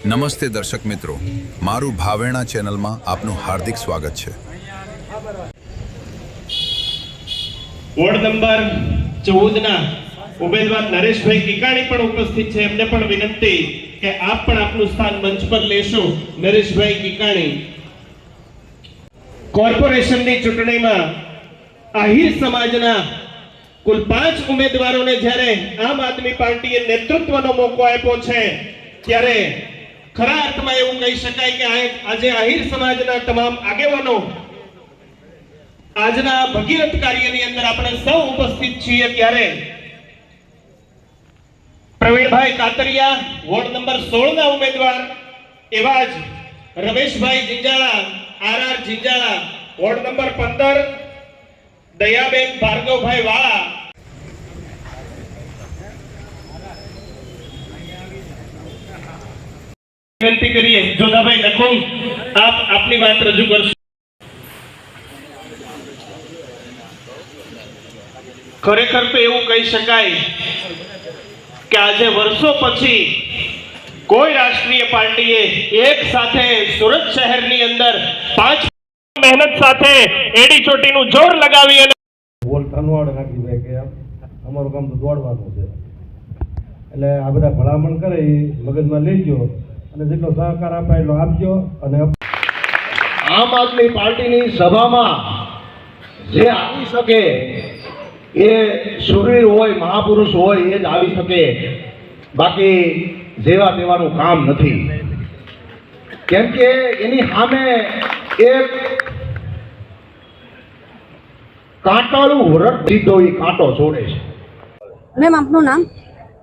નમસ્તે દર્શક મિત્રો, મારું ભાવેણા ચેનલમાં આપનું હાર્દિક સ્વાગત છે। વોર્ડ નંબર 14 ના ઉમેદવાર નરેશભાઈ કિકાણી પણ ઉપસ્થિત છે। એમને પણ વિનંતી કે આપ પણ આપનું સ્થાન મંચ પર લેશો। નરેશભાઈ કિકાણી કોર્પોરેશનની ચૂંટણીમાં આહિર સમાજના કુલ 5 ઉમેદવારોને જ્યારે આમ આદમી પાર્ટીએ નેતૃત્વનો મોકો આપ્યો છે, ત્યારે ખરા અર્થમાં એવું કહી શકાય કે આજે આહિર સમાજના તમામ આગેવાનો આજના ભગીરથ કાર્યની અંદર આપણે સૌ ઉપસ્થિત છીએ। ત્યારે પ્રવીણભાઈ કાતરિયા વોર્ડ નંબર 16 ના ઉમેદવાર, એવા જ Rameshbhai Jinjala RR Jinjala ward number 15, Dayaben Bhargavbhai વાળા વિનંતી કરીએ। જોધાભાઈ નખુમ, આપ આપની વાત રજૂ કરશો। ખરેખર તો એવું કહી શકાય કે આજે વર્ષો પછી કોઈ રાષ્ટ્રીય પાર્ટીએ એક સાથે સુરત શહેરની અંદર 5 મહેનત સાથે એડી ચોટીનું જોર લગાવી અને બોલ ધનવાડ નાખી દે કે અમારું કામ તો દોડવાનું છે, એટલે આ બધા ભલામણ કરે એ મગજમાં લેજો અને જેટલો સહકાર આપાય એટલો આપજો। અને આમ આદમી પાર્ટીની સભામાં જે આવી શકે એ શૂરવીર હોય, મહાપુરુષ હોય એ જ આવી શકે, બાકી જેવા તેવાનું કામ નથી। કેમ કે એની સામે એક કાંટાળું વ્રત દીધો એ કાંટો છોડે છે। મેમ આપનું નામ?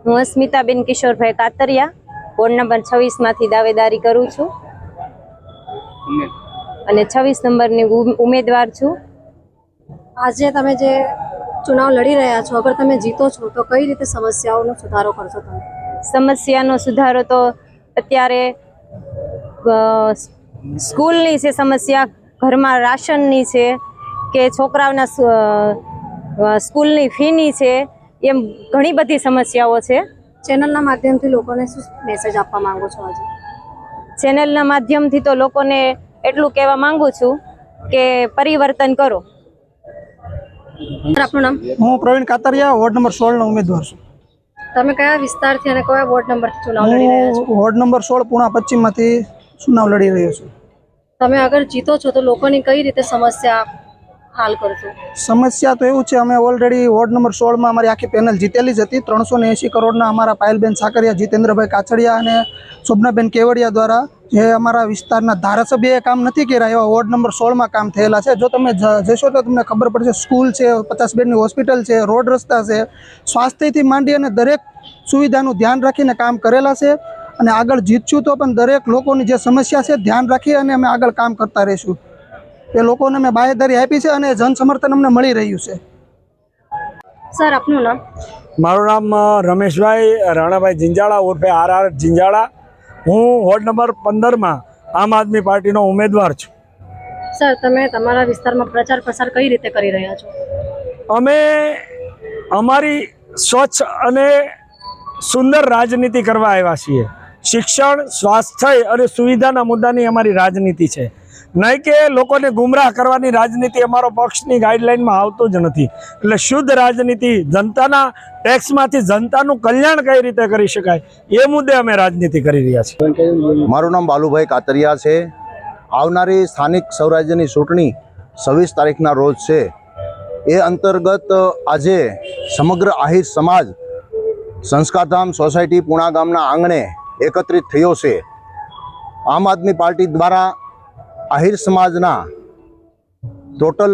હું અસ્મિતાબેન કિશોરભાઈ કાતરિયા વોર્ડ નંબર 26 માંથી દાવેદારી કરું છું અને 26 નંબરની ઉમેદવાર છું। આજે તમે જે ચુનાવ લડી રહ્યા છો, અગર તમે જીતો છો તો કઈ રીતે સમસ્યાઓનો સુધારો કરશો તમે? સમસ્યાનો સુધારો તો અત્યારે સ્કૂલની છે સમસ્યા, ઘરમાં રાશનની છે કે છોકરાઓના સ્કૂલની ફીની છે, એમ ઘણી બધી સમસ્યાઓ છે। ચેનલના માધ્યમથી લોકોને શું મેસેજ આપવા માંગો છો? આજે ચેનલના માધ્યમથી તો લોકોને એટલું કહેવા માંગુ છું કે પરિવર્તન કરો। આપનું નામ? હું પ્રવીણ કાતરિયા વોર્ડ નંબર 16 નો ઉમેદવાર છું। તમે કયા વિસ્તારથી અને કયા વોર્ડ નંબરથી ચુનાવ લડી રહ્યા છો? હું વોર્ડ નંબર 16 પૂણા પશ્ચિમમાંથી ચુનાવ લડી રહ્યો છું। તમે અગર જીતો છો તો લોકોની કઈ રીતે સમસ્યા હાલ કરશો? સમસ્યા તો એવું છે, અમે ઓલરેડી વોર્ડ નંબર 16 માં અમારી આખી પેનલ જીતેલી જ હતી। 380 કરોડના અમારા પાયલબેન સાકરિયા, જીતેન્દ્રભાઈ કાછડિયા અને શોભનાબેન કેવડિયા દ્વારા જે અમારા વિસ્તારના ધારાસભ્યએ કામ નથી કર્યા એવા વોર્ડ નંબર 16 માં કામ થયેલા છે। જો તમે જશો તો તમને ખબર પડશે, સ્કૂલ છે, 50 બેડની હોસ્પિટલ છે, રોડ રસ્તા છે, સ્વાસ્થ્યથી માંડી અને દરેક સુવિધાનું ધ્યાન રાખીને કામ કરેલા છે। અને આગળ જીતશું તો પણ દરેક લોકોની જે સમસ્યા છે ધ્યાન રાખી અને અમે આગળ કામ કરતા રહીશું। એ લોકોને મેં બાહેધરી આપી છે અને જન સમર્થન અમને મળી રહ્યું છે। સર આપનું નામ? મારું નામ રમેશભાઈ રાણાભાઈ જિંજાળા ઉર્ફે આરઆર જિંજાળા। હું વોર્ડ નંબર 15 માં આમ આદમી પાર્ટીનો ઉમેદવાર છું। સર, તમે તમારા વિસ્તારમાં પ્રચાર પ્રસાર કઈ રીતે કરી રહ્યા છો? અમે અમારી સ્વચ્છ અને સુંદર રાજનીતિ કરવા આવ્યા છીએ। શિક્ષણ, સ્વાસ્થ્ય અને સુવિધાના મુદ્દાની અમારી રાજનીતિ છે, નહીં કે લોકોને ગુમરાહ કરવાની રાજનીતિ અમારો પક્ષની ગાઈડલાઇનમાં આવતું જ નથી। એટલે શુદ્ધ રાજનીતિ, જનતાના ટેક્સમાંથી જનતાનું કલ્યાણ કઈ રીતે કરી શકાય એ મુદ્દે અમે રાજનીતિ કરી રહ્યા છીએ। મારું નામ બાલુભાઈ કાતરિયા છે। આવનારી સ્થાનિક સ્વરાજ્યની ચૂંટણી 26 તારીખના રોજ છે। એ અંતર્ગત આજે સમગ્ર આહિર સમાજ સંસ્કારધામ સોસાયટી પૂણા ગામના આંગણે એકત્રિત થયો છે। આમ આદમી પાર્ટી દ્વારા આહિર સમાજના ટોટલ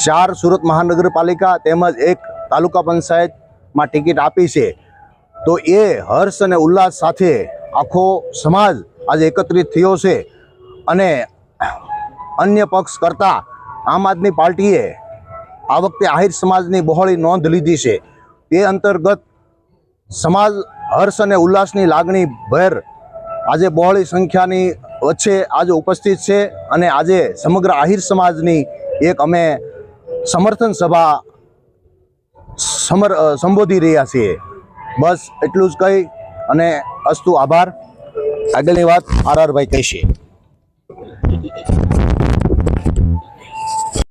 4 સુરત મહાનગરપાલિકા તેમજ 1 તાલુકા પંચાયતમાં ટિકિટ આપી છે। તો એ હર્ષ અને ઉલ્લાસ સાથે આખો સમાજ આજે એકત્રિત થયો છે અને અન્ય પક્ષ કરતાં આમ આદમી પાર્ટીએ આ વખતે આહિર સમાજની બહોળી નોંધ લીધી છે। તે અંતર્ગત સમાજ હર્ષ અને ઉલ્લાસની લાગણી ભેર આજે બહોળી સંખ્યાની વચ્ચે આજે ઉપસ્થિત છે અને આજે સમગ્ર આહિર સમાજની એક અમે સમર્થન સભા સંબોધી રહ્યા છીએ। બસ એટલું જ કહી અને અસ્તુ આભાર। આગળની વાત RR ભાઈ કહેશે.